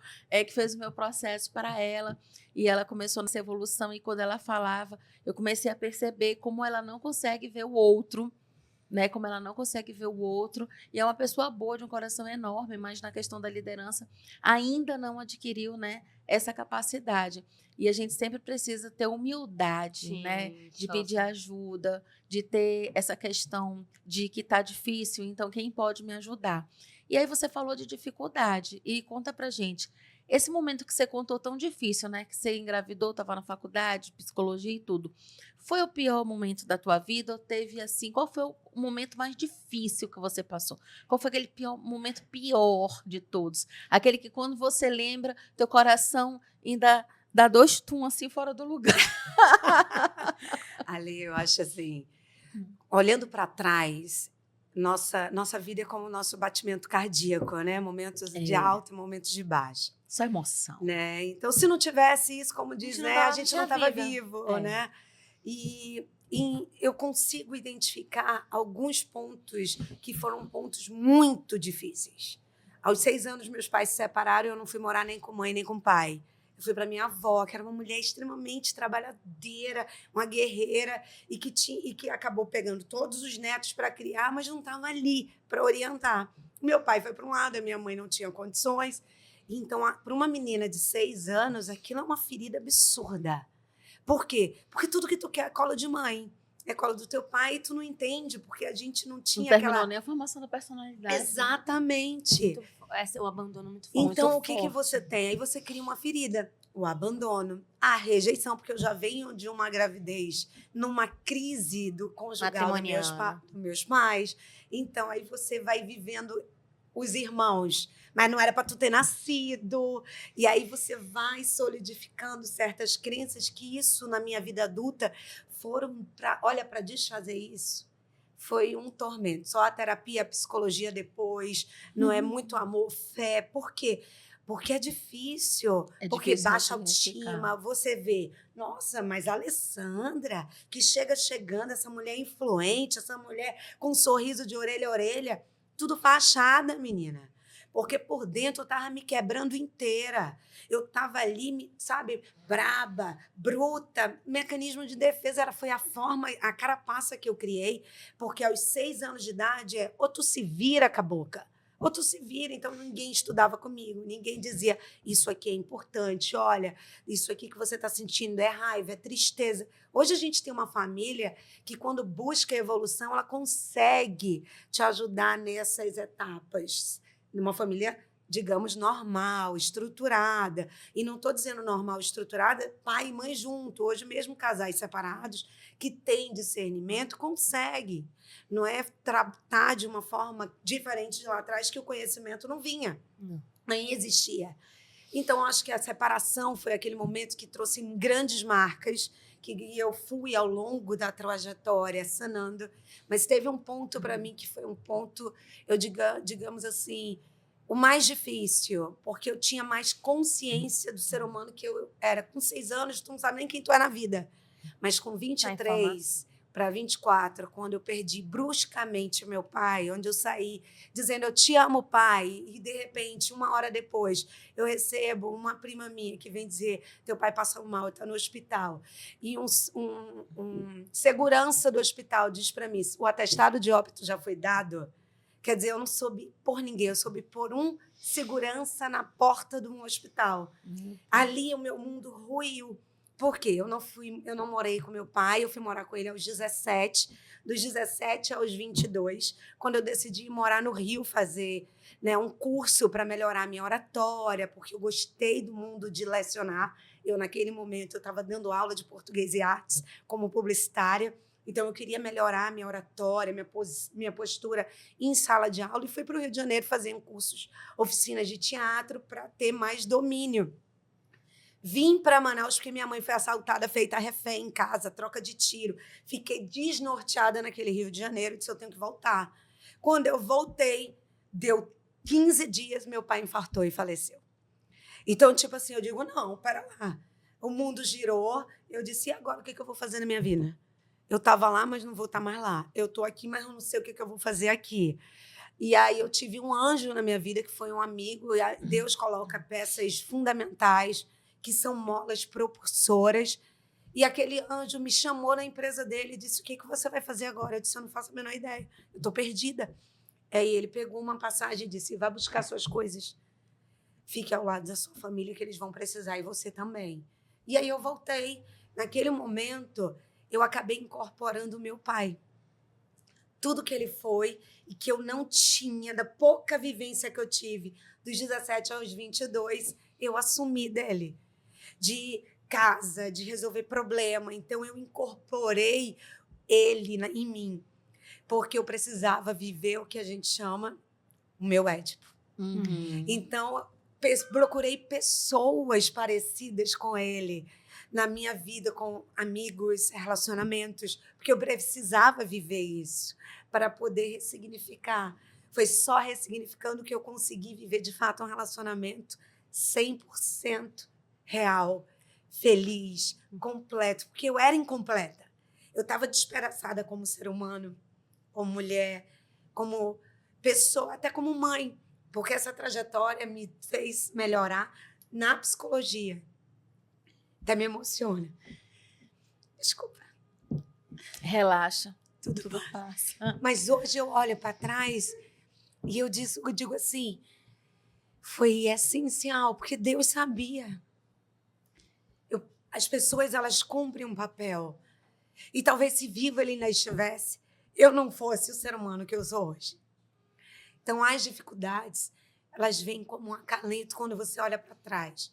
processo para ela. E ela começou nessa evolução. E quando ela falava, eu comecei a perceber como ela não consegue ver o outro, né? Como ela não consegue ver o outro. E é uma pessoa boa, de um coração enorme, mas na questão da liderança ainda não adquiriu, né, essa capacidade. E a gente sempre precisa ter humildade, Sim, né, de nossa. pedir ajuda, de ter essa questão de que tá difícil, então quem pode me ajudar? E aí você falou de dificuldade, e conta pra gente, esse momento que você contou tão difícil, né, que você engravidou, estava na faculdade, psicologia e tudo, foi o pior momento da tua vida? Ou teve assim, qual foi o momento mais difícil que você passou? Qual foi aquele momento pior de todos? Aquele que quando você lembra, teu coração ainda dá 2 tum assim fora do lugar. Ali, eu acho assim, olhando para trás, nossa vida é como o nosso batimento cardíaco, né? Momentos de alto e momentos de baixo. Só emoção. Né? Então, se não tivesse isso, como diz, né, a gente não estava vivo, né? E eu consigo identificar alguns pontos que foram pontos muito difíceis. Aos 6 anos, meus pais se separaram e eu não fui morar nem com mãe nem com pai. Eu fui para minha avó, que era uma mulher extremamente trabalhadeira, uma guerreira, e que acabou pegando todos os netos para criar, mas não estava ali para orientar. Meu pai foi para um lado, a minha mãe não tinha condições. Então, para uma menina de 6 anos, aquilo é uma ferida absurda. Por quê? Porque tudo que tu quer é colo de mãe, é colo do teu pai, e tu não entende, porque a gente não tinha não terminou nem a formação da personalidade. Exatamente. O abandono muito forte. Então, muito o que forte. você tem? Aí você cria uma ferida. O abandono, a rejeição, porque eu já venho de uma gravidez, numa crise do conjugal dos meus pais. Então, aí você vai vivendo os irmãos, mas não era para tu ter nascido. E aí você vai solidificando certas crenças que isso, na minha vida adulta, foram para desfazer isso. Foi um tormento. Só a terapia, a psicologia depois, não é muito amor, fé. Por quê? Porque é difícil. Porque baixa autoestima. Você vê, nossa, mas a Alessandra, que chegando, essa mulher influente, essa mulher com um sorriso de orelha a orelha, tudo fachada, menina. Porque por dentro eu estava me quebrando inteira. Eu estava ali, sabe, braba, bruta. Mecanismo de defesa foi a forma, a carapaça que eu criei. Porque aos 6 anos de idade, ou tu se vira com a boca, ou tu se vira. Então ninguém estudava comigo, ninguém dizia isso aqui é importante, olha, isso aqui que você está sentindo é raiva, é tristeza. Hoje a gente tem uma família que, quando busca a evolução, ela consegue te ajudar nessas etapas. Numa família, digamos, normal, estruturada. E não estou dizendo normal, estruturada, pai e mãe junto. Hoje mesmo casais separados que têm discernimento conseguem. Não é tratar de uma forma diferente de lá atrás, que o conhecimento não vinha, nem existia. Então, acho que a separação foi aquele momento que trouxe grandes marcas, que eu fui ao longo da trajetória sanando, mas teve um ponto para mim que foi um ponto, digamos assim, o mais difícil, porque eu tinha mais consciência do ser humano que eu era. Com 6 anos, tu não sabe nem quem tu é na vida, mas com 23 para 24, quando eu perdi bruscamente meu pai, onde eu saí dizendo eu te amo, pai, e de repente, 1 hora depois, eu recebo uma prima minha que vem dizer teu pai passou mal, está no hospital, e um segurança do hospital diz para mim, o atestado de óbito já foi dado. Quer dizer, eu não soube por ninguém, eu soube por um segurança na porta de um hospital. Ali o meu mundo ruiu. Por quê? Eu não morei com meu pai, eu fui morar com ele aos 17, dos 17 aos 22, quando eu decidi morar no Rio, fazer, né, um curso para melhorar a minha oratória, porque eu gostei do mundo de lecionar. Eu, naquele momento, eu estava dando aula de português e artes como publicitária, então eu queria melhorar a minha oratória, minha postura em sala de aula, e fui para o Rio de Janeiro fazer cursos, oficinas de teatro, para ter mais domínio. Vim para Manaus porque minha mãe foi assaltada, feita refém em casa, troca de tiro. Fiquei desnorteada naquele Rio de Janeiro, disse eu tenho que voltar. Quando eu voltei, deu 15 dias, meu pai infartou e faleceu. Então, tipo assim, eu digo, não, pera lá. O mundo girou. Eu disse, e agora o que eu vou fazer na minha vida? Eu estava lá, mas não vou estar mais lá. Eu estou aqui, mas não sei o que eu vou fazer aqui. E aí eu tive um anjo na minha vida, que foi um amigo. E Deus coloca peças fundamentais, que são molas propulsoras. E aquele anjo me chamou na empresa dele e disse, o que você vai fazer agora? Eu disse, eu não faço a menor ideia. Eu estou perdida. Aí ele pegou uma passagem e disse, vai buscar suas coisas. Fique ao lado da sua família, que eles vão precisar, e você também. E aí eu voltei. Naquele momento, eu acabei incorporando o meu pai. Tudo que ele foi e que eu não tinha, da pouca vivência que eu tive, dos 17 aos 22, eu assumi dele. De casa, de resolver problema. Então, eu incorporei ele em mim. Porque eu precisava viver o que a gente chama o meu Édipo. Então, procurei pessoas parecidas com ele na minha vida, com amigos, relacionamentos, porque eu precisava viver isso para poder ressignificar. Foi só ressignificando que eu consegui viver, de fato, um relacionamento 100% real, feliz, completo, porque eu era incompleta. Eu estava despedaçada como ser humano, como mulher, como pessoa, até como mãe, porque essa trajetória me fez melhorar na psicologia. Até me emociona. Desculpa. Relaxa. Tudo passa. Mas hoje eu olho para trás e eu digo assim, foi essencial, porque Deus sabia. As pessoas, elas cumprem um papel. E talvez se vivo ele ainda estivesse, eu não fosse o ser humano que eu sou hoje. Então, as dificuldades, elas vêm como um acalento quando você olha para trás.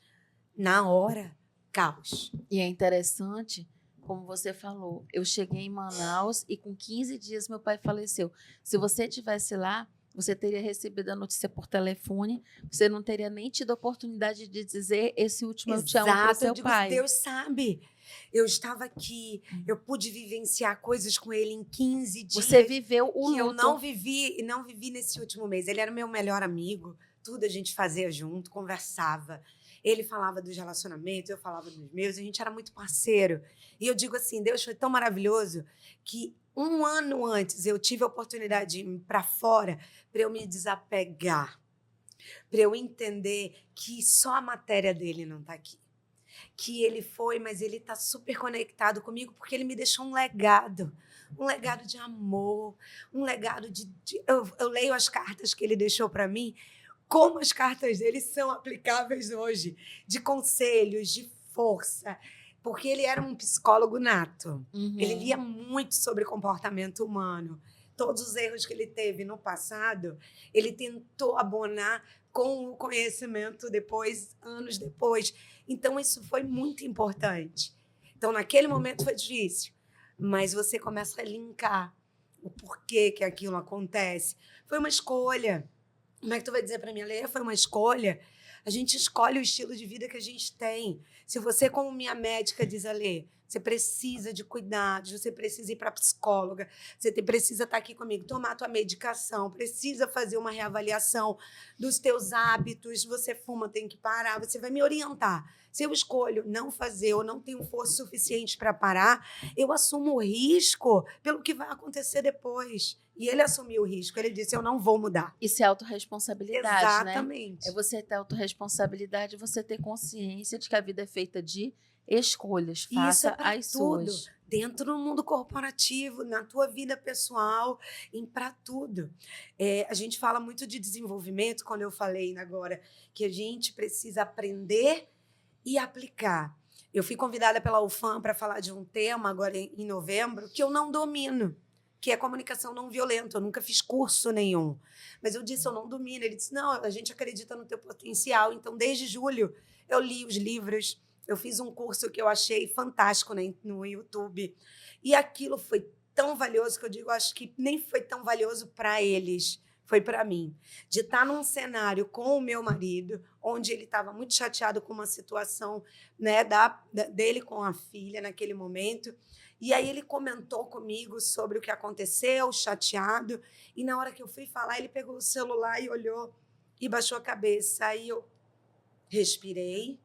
Na hora, caos. E é interessante, como você falou, eu cheguei em Manaus e com 15 dias meu pai faleceu. Se você estivesse lá, você teria recebido a notícia por telefone, você não teria nem tido a oportunidade de dizer esse último eu te amo para o seu pai. Deus sabe. Eu estava aqui, eu pude vivenciar coisas com ele em 15 dias. Você viveu o luto. Eu não vivi nesse último mês. Ele era o meu melhor amigo, tudo a gente fazia junto, conversava. Ele falava dos relacionamentos, eu falava dos meus, a gente era muito parceiro. E eu digo assim, Deus foi tão maravilhoso que 1 ano antes eu tive a oportunidade de ir para fora para eu me desapegar, para eu entender que só a matéria dele não está aqui. Que ele foi, mas ele está super conectado comigo porque ele me deixou um legado de amor, um legado eu leio as cartas que ele deixou para mim, como as cartas dele são aplicáveis hoje, de conselhos, de força, porque ele era um psicólogo nato. Ele lia muito sobre comportamento humano. Todos os erros que ele teve no passado, ele tentou abonar com o conhecimento depois, anos depois. Então, isso foi muito importante. Então, naquele momento foi difícil, mas você começa a linkar o porquê que aquilo acontece. Foi uma escolha. Como é que tu vai dizer para mim, Lê? Foi uma escolha. A gente escolhe o estilo de vida que a gente tem. Se você, como minha médica, diz, Lê, você precisa de cuidados, você precisa ir para a psicóloga, você precisa estar aqui comigo, tomar a tua medicação, precisa fazer uma reavaliação dos teus hábitos, você fuma, tem que parar, você vai me orientar. Se eu escolho não fazer ou não tenho força suficiente para parar, eu assumo o risco pelo que vai acontecer depois. E ele assumiu o risco, ele disse, eu não vou mudar. Isso é autorresponsabilidade, né? Exatamente. É você ter autorresponsabilidade, você ter consciência de que a vida é feita de escolhas. Faça as suas. Dentro do mundo corporativo, na tua vida pessoal, para tudo. A gente fala muito de desenvolvimento, quando eu falei agora, que a gente precisa aprender e aplicar. Eu fui convidada pela UFAM para falar de um tema agora em novembro que eu não domino, que é comunicação não violenta. Eu nunca fiz curso nenhum. Mas eu disse, eu não domino. Ele disse, não, a gente acredita no teu potencial. Então, desde julho, eu li os livros. Eu fiz um curso que eu achei fantástico no YouTube. E aquilo foi tão valioso que eu digo, acho que nem foi tão valioso para eles, foi para mim. De estar num cenário com o meu marido, onde ele estava muito chateado com uma situação, né, dele com a filha naquele momento. E aí ele comentou comigo sobre o que aconteceu, chateado. E na hora que eu fui falar, ele pegou o celular e olhou e baixou a cabeça. Aí eu respirei,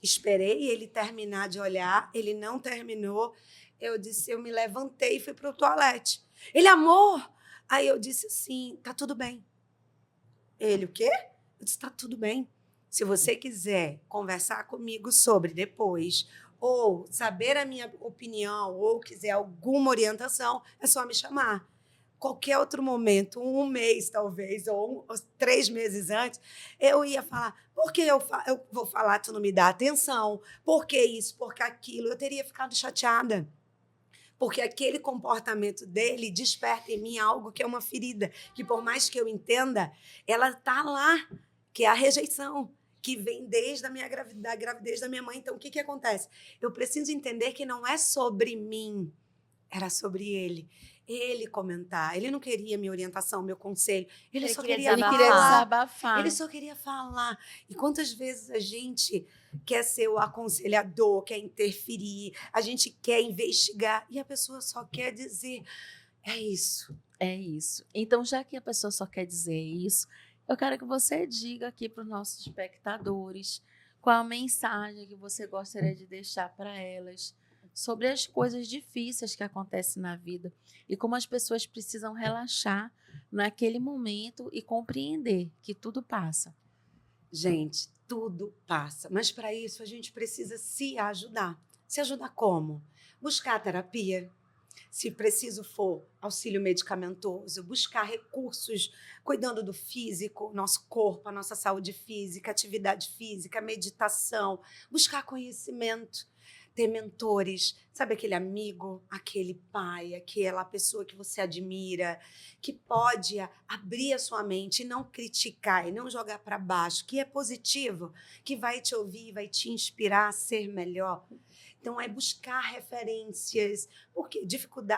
esperei ele terminar de olhar, ele não terminou. Eu disse, eu me levantei e fui para o toalete. Ele, amor! Aí eu disse assim, tá tudo bem. Ele, o quê? Eu disse, tá tudo bem. Se você quiser conversar comigo sobre depois, ou saber a minha opinião, ou quiser alguma orientação, é só me chamar. Qualquer outro momento, um mês talvez, ou 3 meses antes, eu ia falar, por que eu vou falar, tu não me dá atenção? Por que isso? Por que aquilo? Eu teria ficado chateada. Porque aquele comportamento dele desperta em mim algo que é uma ferida, que por mais que eu entenda, ela está lá, que é a rejeição, que vem desde da gravidez da minha mãe. Então, o que acontece? Eu preciso entender que não é sobre mim, era sobre ele. Ele comentar. Ele não queria minha orientação, meu conselho. Ele só queria Ele queria falar. desabafar. Ele só queria falar. E quantas vezes a gente quer ser o aconselhador, quer interferir, a gente quer investigar e a pessoa só quer dizer, é isso. É isso. Então, já que a pessoa só quer dizer isso, eu quero que você diga aqui para os nossos espectadores qual a mensagem que você gostaria de deixar para elas sobre as coisas difíceis que acontecem na vida e como as pessoas precisam relaxar naquele momento e compreender que tudo passa. Gente, tudo passa, mas para isso a gente precisa se ajudar. Se ajudar como? Buscar terapia. Se preciso for, auxílio medicamentoso, buscar recursos cuidando do físico, nosso corpo, a nossa saúde física, atividade física, meditação, buscar conhecimento, ter mentores, sabe aquele amigo, aquele pai, aquela pessoa que você admira, que pode abrir a sua mente e não criticar e não jogar para baixo, que é positivo, que vai te ouvir, vai te inspirar a ser melhor. Então, é buscar referências, porque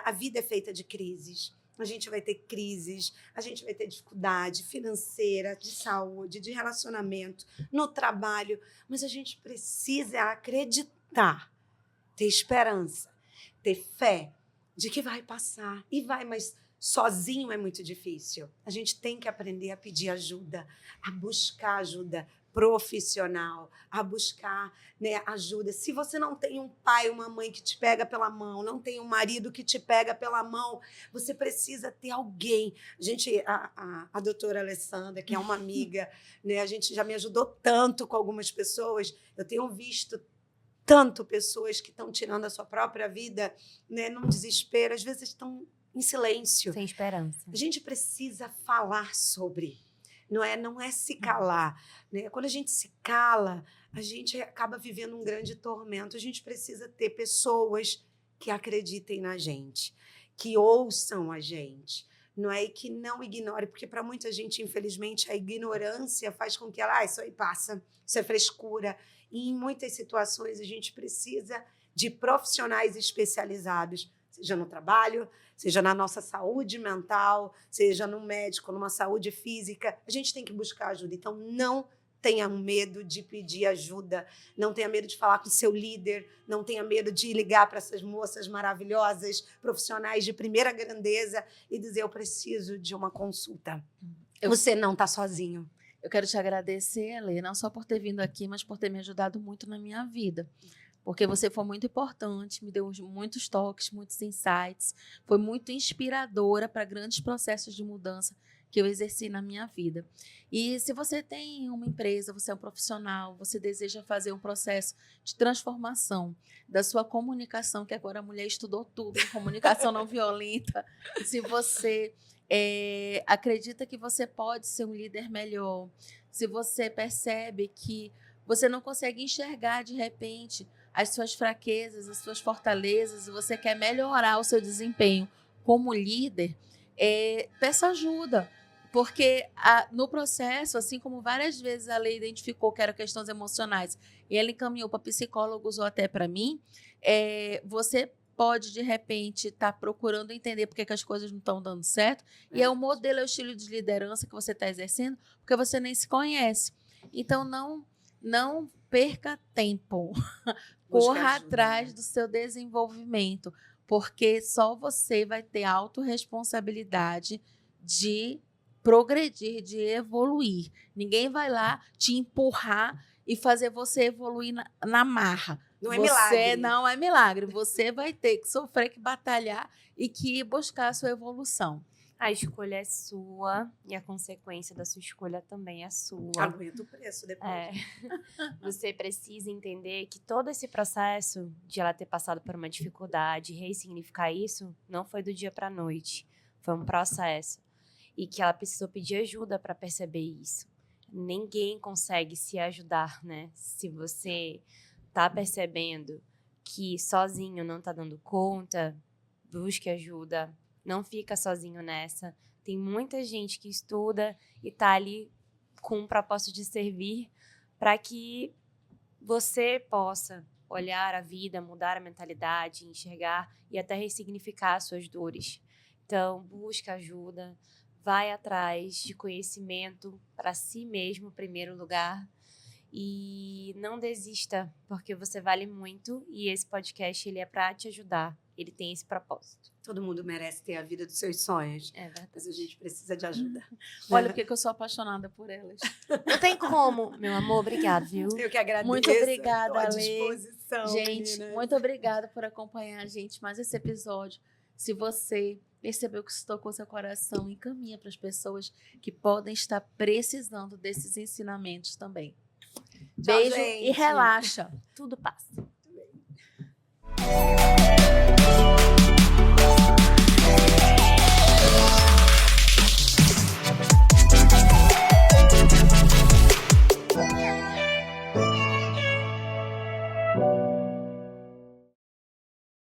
a vida é feita de crises. A gente vai ter crises, a gente vai ter dificuldade financeira, de saúde, de relacionamento, no trabalho, mas a gente precisa acreditar, ter esperança, ter fé de que vai passar. E vai, mas sozinho é muito difícil. A gente tem que aprender a pedir ajuda, a buscar ajuda profissional, a buscar, né, ajuda. Se você não tem um pai, uma mãe que te pega pela mão, não tem um marido que te pega pela mão, você precisa ter alguém. A doutora Alessandra, que é uma amiga, né, a gente já me ajudou tanto com algumas pessoas, eu tenho visto tanto pessoas que estão tirando a sua própria vida, né, num desespero, às vezes estão em silêncio. Sem esperança. A gente precisa falar sobre, não é se calar, né? Quando a gente se cala, a gente acaba vivendo um grande tormento. A gente precisa ter pessoas que acreditem na gente, que ouçam a gente, não é? E que não ignore, porque para muita gente, infelizmente, a ignorância faz com que ela, isso aí passa, isso é frescura. E em muitas situações a gente precisa de profissionais especializados, seja no trabalho, seja na nossa saúde mental, seja no médico, numa saúde física. A gente tem que buscar ajuda. Então, não tenha medo de pedir ajuda, não tenha medo de falar com o seu líder, não tenha medo de ligar para essas moças maravilhosas, profissionais de primeira grandeza e dizer, eu preciso de uma consulta. Você não está sozinho. Eu quero te agradecer, Elê, não só por ter vindo aqui, mas por ter me ajudado muito na minha vida. Porque você foi muito importante, me deu muitos toques, muitos insights, foi muito inspiradora para grandes processos de mudança que eu exerci na minha vida. E se você tem uma empresa, você é um profissional, você deseja fazer um processo de transformação da sua comunicação, que agora a mulher estudou tudo em comunicação não violenta, se você acredita que você pode ser um líder melhor, se você percebe que você não consegue enxergar de repente as suas fraquezas, as suas fortalezas, e você quer melhorar o seu desempenho como líder, peça ajuda. Porque no processo, assim como várias vezes a Lei identificou que eram questões emocionais e ela encaminhou para psicólogos ou até para mim, você pode, de repente, estar procurando entender por que as coisas não estão dando certo. E é o modelo, é o estilo de liderança que você está exercendo, porque você nem se conhece. Então, não perca tempo. Corra atrás do seu desenvolvimento, porque só você vai ter autorresponsabilidade de progredir, de evoluir. Ninguém vai lá te empurrar e fazer você evoluir na marra. Não é Você milagre. não é milagre. Você vai ter que sofrer, que batalhar e que buscar a sua evolução. A escolha é sua e a consequência da sua escolha também é sua. Aguenta o preço depois. É. Você precisa entender que todo esse processo de ela ter passado por uma dificuldade, ressignificar isso, não foi do dia para a noite. Foi um processo. E que ela precisou pedir ajuda para perceber isso. Ninguém consegue se ajudar, né? Se você tá percebendo que sozinho não tá dando conta, busque ajuda. Não fica sozinho nessa. Tem muita gente que estuda e tá ali com o propósito de servir para que você possa olhar a vida, mudar a mentalidade, enxergar e até ressignificar as suas dores. Então, busca ajuda, vai atrás de conhecimento para si mesmo, em primeiro lugar, e não desista, porque você vale muito e esse podcast ele é para te ajudar. Ele tem esse propósito. Todo mundo merece ter a vida dos seus sonhos. É verdade. Mas a gente precisa de ajuda. Olha porque que eu sou apaixonada por elas. Não tem como, meu amor. Obrigado, viu? Eu que agradeço. Muito obrigada, Tô à Ale. disposição, Gente, meninas. muito obrigada por acompanhar a gente mais esse episódio. Se você percebeu que isso tocou seu coração, encaminha para as pessoas que podem estar precisando desses ensinamentos também. Tchau, Beijo gente. e relaxa. Tudo passa.